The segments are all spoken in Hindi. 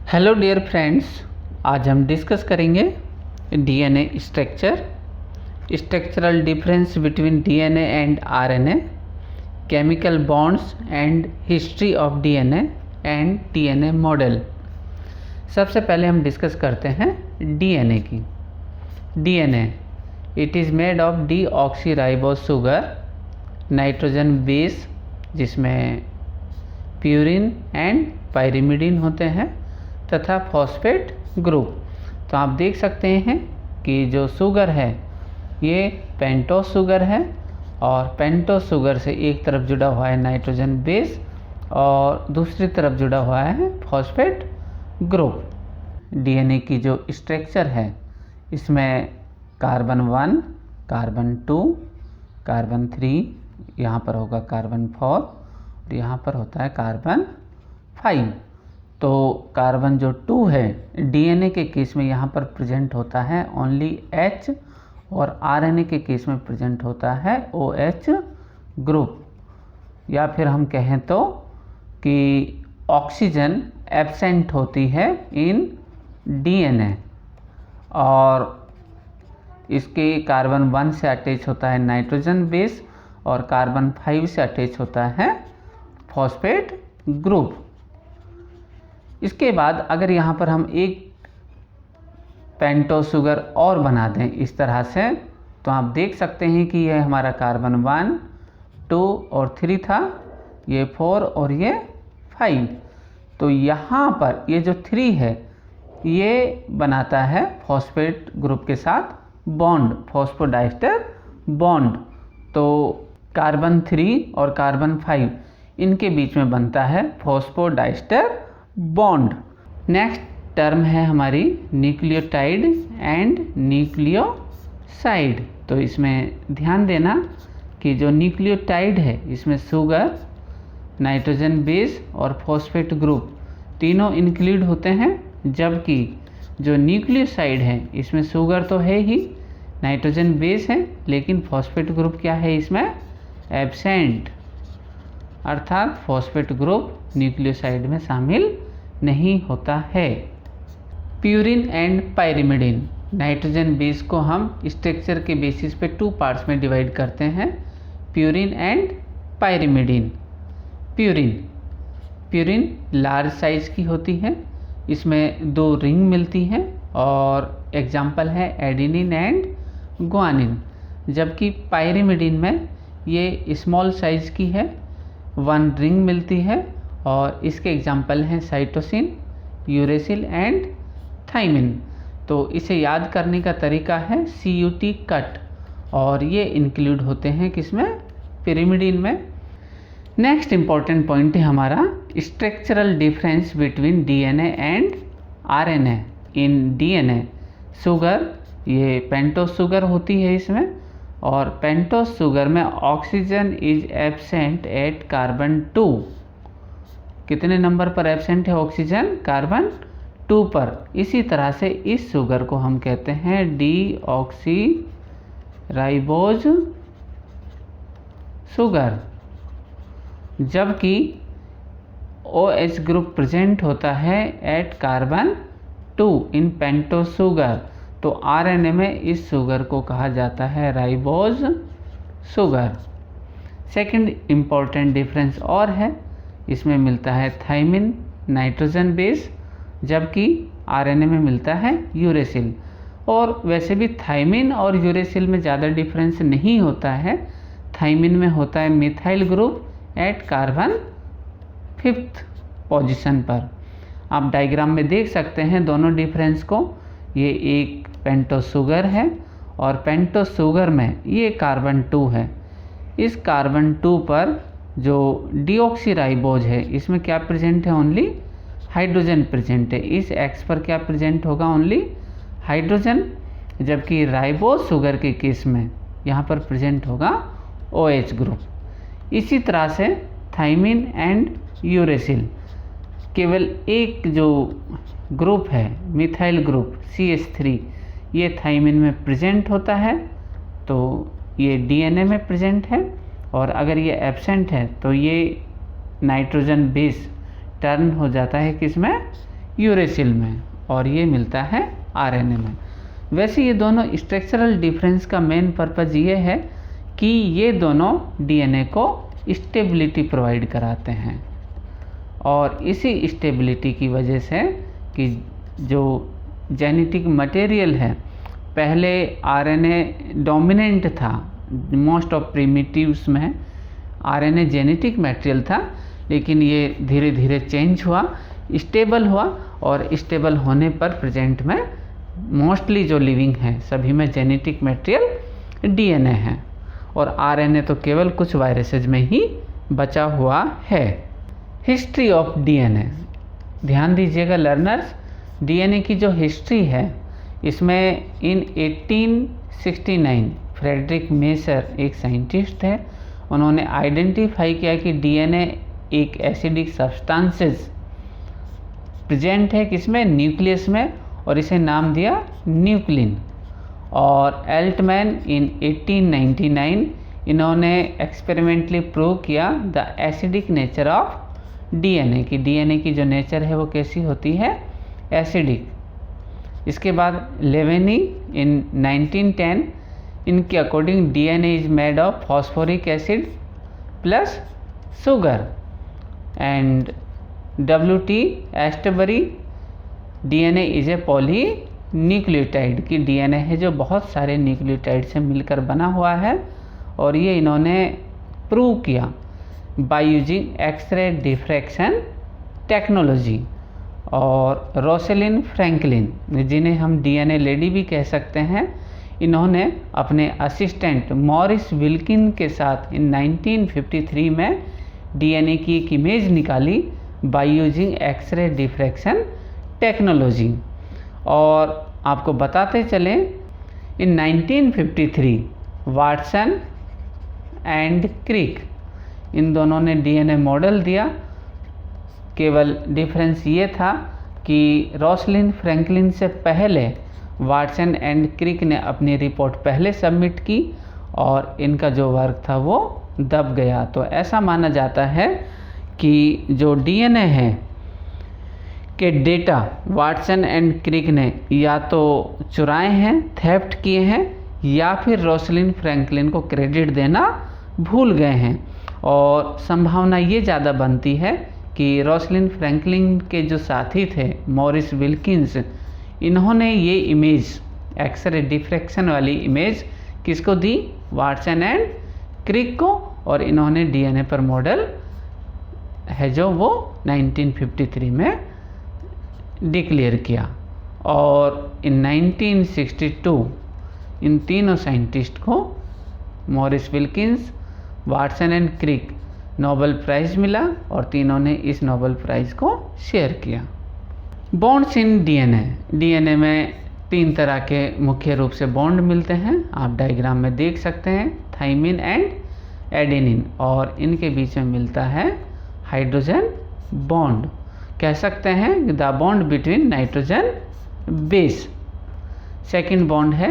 हेलो डियर फ्रेंड्स, आज हम डिस्कस करेंगे DNA structure, structural difference between DNA and RNA, chemical bonds and history of DNA and DNA model. सबसे पहले हम डिस्कस करते हैं डीएनए की। DNA it is made of deoxyribose sugar, nitrogen base जिसमें प्यूरिन एंड पायरिमिडीन होते हैं तथा फॉस्फेट ग्रुप। तो आप देख सकते हैं कि जो शुगर है ये पेंटोस शुगर है और पेंटोस शुगर से एक तरफ जुड़ा हुआ है नाइट्रोजन बेस और दूसरी तरफ जुड़ा हुआ है फॉस्फेट ग्रुप। डीएनए की जो स्ट्रक्चर है इसमें कार्बन 1, कार्बन 2, कार्बन 3, यहाँ पर होगा कार्बन 4 और यहाँ पर होता है कार्बन 5। तो कार्बन जो 2 है डीएनए के केस में यहाँ पर प्रेजेंट होता है ओनली H और आरएनए के केस में प्रेजेंट होता है OH ग्रुप। या फिर हम कहें तो कि ऑक्सीजन एब्सेंट होती है इन डीएनए और इसके कार्बन 1 से अटैच होता है नाइट्रोजन बेस और कार्बन 5 से अटैच होता है फॉस्फेट ग्रुप। इसके बाद अगर यहाँ पर हम एक पेंटोस शुगर और बना दें इस तरह से, तो आप देख सकते हैं कि यह हमारा कार्बन 1, 2 और 3 था, ये 4 और ये 5। तो यहाँ पर ये जो 3 है ये बनाता है फॉस्फेट ग्रुप के साथ बॉन्ड, फॉस्फोडाइस्टर बॉन्ड। तो कार्बन 3 और कार्बन 5 इनके बीच में बनता है फॉस्फोडाइस्टर बॉन्ड। नेक्स्ट टर्म है हमारी न्यूक्लियोटाइड एंड न्यूक्लियोसाइड। तो इसमें ध्यान देना कि जो न्यूक्लियोटाइड है इसमें शुगर, नाइट्रोजन बेस और फॉस्फेट ग्रुप तीनों इंक्लूड होते हैं, जबकि जो न्यूक्लियोसाइड है इसमें शुगर तो है ही, नाइट्रोजन बेस है, लेकिन फॉस्फेट ग्रुप क्या है इसमें एब्सेंट, अर्थात फॉस्फेट ग्रुप न्यूक्लियोसाइड में शामिल नहीं होता है। Purine and pyrimidine, nitrogen base को हम स्ट्रक्चर के बेसिस पे 2 पार्ट्स में डिवाइड करते हैं, purine and pyrimidine. Purine large size की होती है, इसमें 2 रिंग मिलती हैं और एग्जाम्पल है एडेनिन एंड ग्वानिन। जबकि पायरिमिडीन में ये स्मॉल साइज की है, 1 रिंग मिलती है और इसके एग्जाम्पल हैं साइटोसिन, यूरेसिल एंड थाइमिन। तो इसे याद करने का तरीका है CUT कट और ये इंक्लूड होते हैं किसमें, पिरिमिडीन में। नेक्स्ट इम्पॉर्टेंट पॉइंट है हमारा structural difference between DNA and RNA. In DNA sugar ये पेंटोस शुगर होती है इसमें, और पेंटोस शुगर में oxygen is absent at carbon 2। कितने नंबर पर एब्सेंट है ऑक्सीजन, कार्बन 2 पर। इसी तरह से इस शुगर को हम कहते हैं डीऑक्सीराइबोज शुगर, जबकि OH ग्रुप प्रेजेंट होता है एट कार्बन 2 इन पेंटोस शुगर। तो आरएनए में इस शुगर को कहा जाता है ribose sugar. Second important difference और है, इसमें मिलता है थाइमिन नाइट्रोजन बेस, जबकि आरएनए में मिलता है यूरेसिल। और वैसे भी थाइमिन और यूरेसिल में ज़्यादा डिफरेंस नहीं होता है। थाइमिन में होता है methyl group at carbon 5th position पर। आप डायग्राम में देख सकते हैं दोनों डिफरेंस को। ये एक पेंटोस शुगर है और पेंटोस शुगर में ये कार्बन 2 है। इस कार्बन 2 पर जो डीऑक्सीराइबोज है इसमें क्या प्रेजेंट है, ओनली हाइड्रोजन प्रेजेंट है। इस एक्स पर क्या प्रेजेंट होगा, ओनली हाइड्रोजन, जबकि राइबोज शुगर के केस में यहाँ पर प्रेजेंट होगा OH ग्रुप। इसी तरह से थाइमिन एंड यूरेसिल, केवल एक जो ग्रुप है मिथाइल ग्रुप CH3 ये थाइमिन में प्रेजेंट होता है, तो ये डीएनए में प्रेजेंट है, और अगर ये एब्सेंट है तो ये नाइट्रोजन बेस टर्न हो जाता है किसमें, यूरेसिल में, और ये मिलता है आरएनए में। वैसे ये दोनों स्ट्रक्चरल डिफरेंस का मेन पर्पज़ ये है कि ये दोनों डीएनए को स्टेबिलिटी प्रोवाइड कराते हैं, और इसी स्टेबिलिटी की वजह से कि जो जेनेटिक मटेरियल है, पहले आरएनए डोमिनेंट था, मोस्ट ऑफ प्रिमिटिव्स में आरएनए जेनेटिक मटेरियल था, लेकिन ये धीरे धीरे चेंज हुआ, स्टेबल हुआ, और स्टेबल होने पर प्रेजेंट में मोस्टली जो लिविंग है सभी में जेनेटिक मटेरियल डीएनए है, और आरएनए तो केवल कुछ वायरसेज में ही बचा हुआ है। हिस्ट्री ऑफ डीएनए, ध्यान दीजिएगा लर्नर्स, डीएनए की जो हिस्ट्री है इसमें इन 1869 फ्रेडरिक मेसर एक साइंटिस्ट थे, उन्होंने आइडेंटिफाई किया कि डीएनए एक एसिडिक सब्सटेंसेस प्रेजेंट है किसमें, न्यूक्लियस में, और इसे नाम दिया न्यूक्लिन। और एल्टमैन इन 1899 इन्होंने एक्सपेरिमेंटली प्रूव किया the acidic nature of DNA, कि डीएनए की जो नेचर है वो कैसी होती है, एसिडिक। इसके बाद लेवेनी इन 1910, इनके according DNA is made of phosphoric acid plus sugar, and W T Astbury DNA is a polynucleotide, की डीएनए है जो बहुत सारे न्यूक्लियोटाइड से मिलकर बना हुआ है, और ये इन्होंने प्रूव किया by using X ray diffraction technology. और रोसेलिन फ्रैंकलिन, जिन्हें हम डीएनए लेडी भी कह सकते हैं, इन्होंने अपने असिस्टेंट मॉरिस विल्किन के साथ इन 1953 में डीएनए की एक इमेज निकाली by using X ray diffraction technology. और आपको बताते चलें, इन 1953 वाटसन एंड क्रिक, इन दोनों ने डीएनए मॉडल दिया। केवल डिफरेंस ये था कि रोसलिन फ्रैंकलिन से पहले वाटसन एंड क्रिक ने अपनी रिपोर्ट पहले सबमिट की, और इनका जो वर्क था वो दब गया। तो ऐसा माना जाता है कि जो डीएनए है के डेटा वाटसन एंड क्रिक ने या तो चुराए हैं, थेफ्ट किए हैं, या फिर रोसलिन फ्रैंकलिन को क्रेडिट देना भूल गए हैं। और संभावना ये ज़्यादा बनती है कि रोसलिन फ्रैंकलिन के जो साथी थे मॉरिस विल्किंस, इन्होंने ये इमेज एक्सरे डिफ्रैक्शन वाली इमेज किसको दी, वाटसन एंड क्रिक को, और इन्होंने डीएनए पर मॉडल है जो वो 1953 में डिक्लेयर किया। और इन 1962 इन तीनों साइंटिस्ट को, Maurice Wilkins, Watson and Crick, Nobel prize मिला, और तीनों ने इस नोबेल प्राइज़ को शेयर किया। बॉन्ड्स इन डीएनए, डीएनए में 3 तरह के मुख्य रूप से बॉन्ड मिलते हैं, आप डायग्राम में देख सकते हैं, थाइमिन एंड एडेनिन, और इनके बीच में मिलता है हाइड्रोजन बॉन्ड। कह सकते हैं the bond between nitrogen base. Second bond है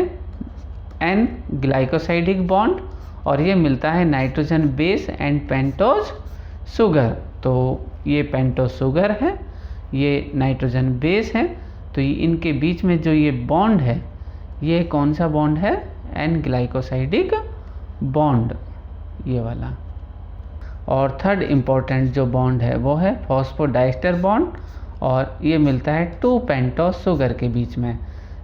एन ग्लाइकोसाइडिक बॉन्ड, और ये मिलता है nitrogen base and pentose sugar. तो ये पेंटोज शुगर है, ये नाइट्रोजन बेस है, तो ये इनके बीच में जो ये बॉन्ड है, ये कौन सा बॉन्ड है, एन ग्लाइकोसाइडिक बॉन्ड, ये वाला। और थर्ड इम्पोर्टेंट जो बॉन्ड है वो है फॉस्फोडाइस्टर बॉन्ड, और ये मिलता है 2 पेंटोज शुगर के बीच में।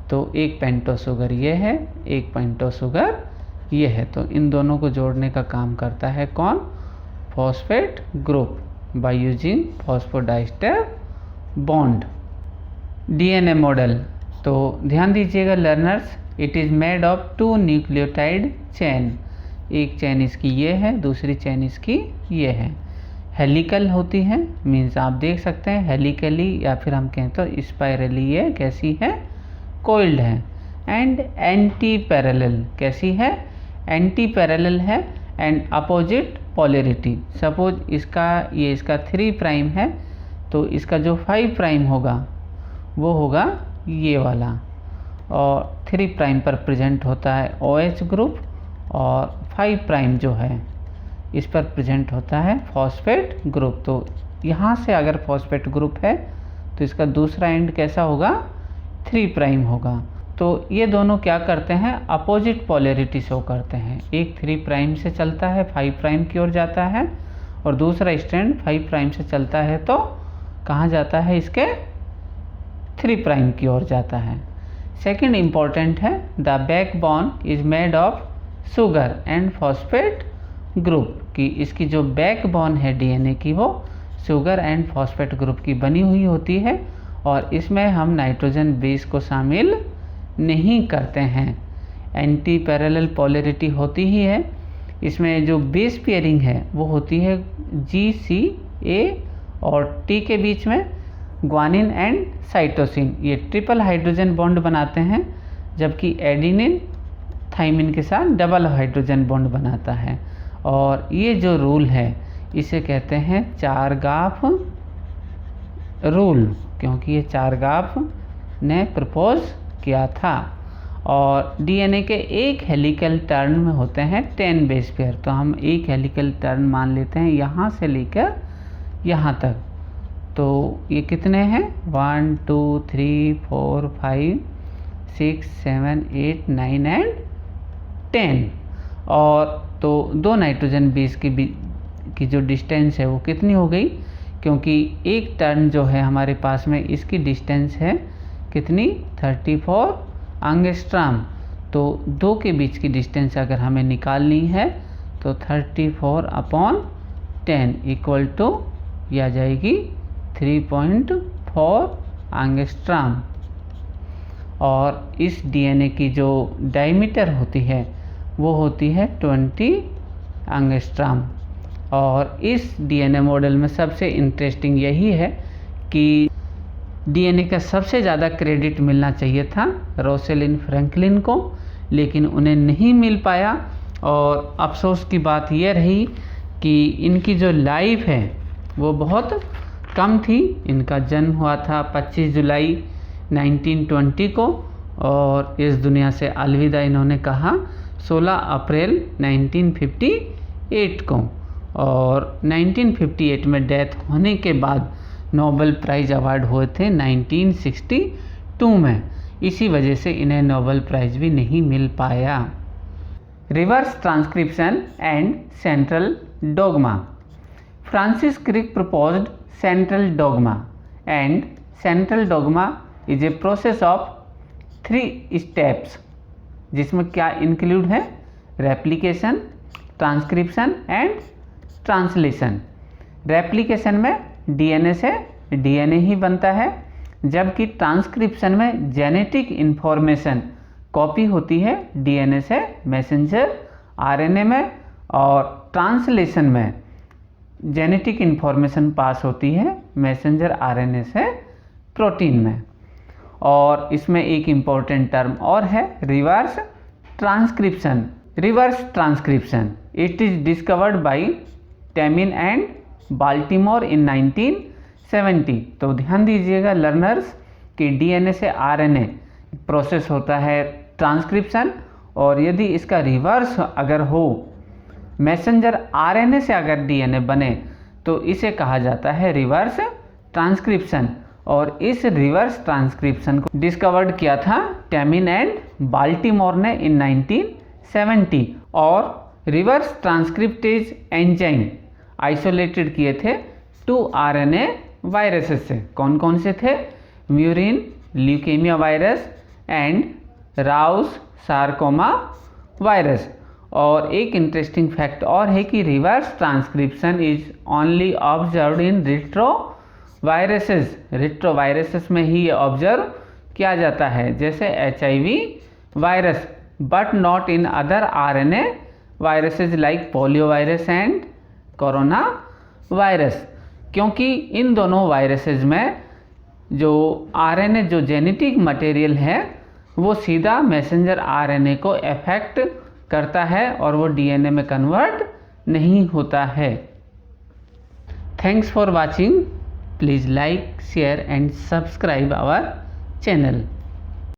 तो एक पेंटोज शुगर ये है, एक पेंटोज शुगर ये है, तो इन दोनों को जोड़ने का काम करता है कौन, phosphate group, by using phosphodiester bond. DNA model, तो ध्यान दीजिएगा learners, it is made of 2 nucleotide chain, एक चेन इसकी ये है, दूसरी चेन इसकी ये है। हेलिकल होती है, मीन्स आप देख सकते हैं हेलिकली, या फिर हम कहें तो स्पाइरली, ये कैसी है, कोइल्ड है। एंड एंटी पैरेलल, कैसी है, एंटी पैरेलल है, एंड अपोजिट पोलैरिटी। सपोज इसका 3 प्राइम है, तो इसका जो 5 प्राइम होगा वो होगा ये वाला, और 3 प्राइम पर प्रेजेंट होता है OH ग्रुप, और 5 प्राइम जो है इस पर प्रेजेंट होता है फॉस्फेट ग्रुप। तो यहाँ से अगर फॉस्फेट ग्रुप है तो तो इसका दूसरा एंड कैसा होगा, 3 प्राइम होगा। तो ये दोनों क्या करते हैं, अपोजिट पोलैरिटी शो करते हैं। एक 3 प्राइम से चलता है 5 प्राइम की ओर जाता है, और दूसरा स्ट्रैंड 5 प्राइम से चलता है तो कहाँ जाता है, इसके 3 प्राइम की ओर जाता है। सेकंड इम्पॉर्टेंट है, the backbone is made of sugar and phosphate group, कि इसकी जो बैकबोन है डीएनए की वो शुगर एंड फॉस्फेट ग्रुप की बनी हुई होती है, और इसमें हम नाइट्रोजन बेस को शामिल नहीं करते हैं। एंटी पैरेलल पोलैरिटी होती ही है। इसमें जो बेस पेयरिंग है वो होती है GCA और T के बीच में, ग्वानिन एंड साइटोसिन, ये ट्रिपल हाइड्रोजन बॉन्ड बनाते हैं, जबकि एडिनिन थाइमिन के साथ डबल हाइड्रोजन बॉन्ड बनाता है। और ये जो रूल है इसे कहते हैं चारगाफ रूल, क्योंकि ये चारगाफ ने प्रपोज किया था। और डीएनए के एक हेलिकल टर्न में होते हैं 10 बेस पेयर, तो हम एक हेलिकल टर्न मान लेते हैं यहाँ से लेकर यहाँ तक। तो ये कितने हैं, 1 2 3 4 5 6 7 8 9 एंड 10। और तो दो नाइट्रोजन बेस की जो डिस्टेंस है वो कितनी हो गई, क्योंकि एक टर्न जो है हमारे पास में इसकी डिस्टेंस है कितनी, 34 एंगस्ट्रॉम। तो दो के बीच की डिस्टेंस अगर हमें निकालनी है तो 34/10 इक्वल टू ये आ जाएगी 3.4 एंगस्ट्रॉम। और इस डीएनए की जो डायमीटर होती है वो होती है 20 एंगस्ट्रॉम। और इस डीएनए मॉडल में सबसे इंटरेस्टिंग यही है कि डीएनए का सबसे ज़्यादा क्रेडिट मिलना चाहिए था रोसेलिन फ्रैंकलिन को, लेकिन उन्हें नहीं मिल पाया। और अफसोस की बात यह रही कि इनकी जो लाइफ है वो बहुत कम थी। इनका जन्म हुआ था 25 जुलाई 1920 को, और इस दुनिया से अलविदा इन्होंने कहा 16 अप्रैल 1958 को। और 1958 में डेथ होने के बाद नोबेल प्राइज़ अवार्ड हुए थे 1962 में, इसी वजह से इन्हें नोबेल प्राइज़ भी नहीं मिल पाया। Reverse transcription and central dogma. Francis Crick proposed central dogma, and central dogma is a process of 3 steps, जिसमें क्या इंक्लूड है, replication, transcription and translation. Replication में डीएनए से डीएनए ही बनता है, जबकि ट्रांसक्रिप्शन में जेनेटिक इन्फॉर्मेशन कॉपी होती है डीएनए से मैसेंजर आरएनए में, और ट्रांसलेशन में जेनेटिक इन्फॉर्मेशन पास होती है मैसेंजर आरएनए से प्रोटीन में। और इसमें एक इम्पॉर्टेंट टर्म और है, reverse transcription. Reverse transcription it is discovered by Temin and Baltimore in 1970। तो ध्यान दीजिएगा लर्नर्स कि डीएनए से आरएनए प्रोसेस होता है ट्रांसक्रिप्शन, और यदि इसका रिवर्स अगर हो, मैसेंजर आरएनए से अगर डीएनए बने, तो इसे कहा जाता है रिवर्स ट्रांसक्रिप्शन। और इस रिवर्स ट्रांसक्रिप्शन को डिस्कवर्ड किया था टेमिन एंड बाल्टीमोर ने इन 1970। और रिवर्स ट्रांसक्रिप्टेज एंजाइम आइसोलेटेड किए थे 2 आरएनए वायरसेस से। कौन कौन से थे, murine leukaemia virus and Rous sarcoma virus. और एक इंटरेस्टिंग फैक्ट और है कि reverse transcription is only observed in retroviruses. Retroviruses में ही ये ऑब्जर्व किया जाता है, जैसे HIV virus, but not in other RNA viruses like polio virus and corona virus. क्योंकि इन दोनों वायरसेस में जो आरएनए जो जेनेटिक मटेरियल है वो सीधा मैसेंजर आरएनए को अफेक्ट करता है और वो डीएनए में कन्वर्ट नहीं होता है। Thanks for watching. Please like, share and subscribe our channel.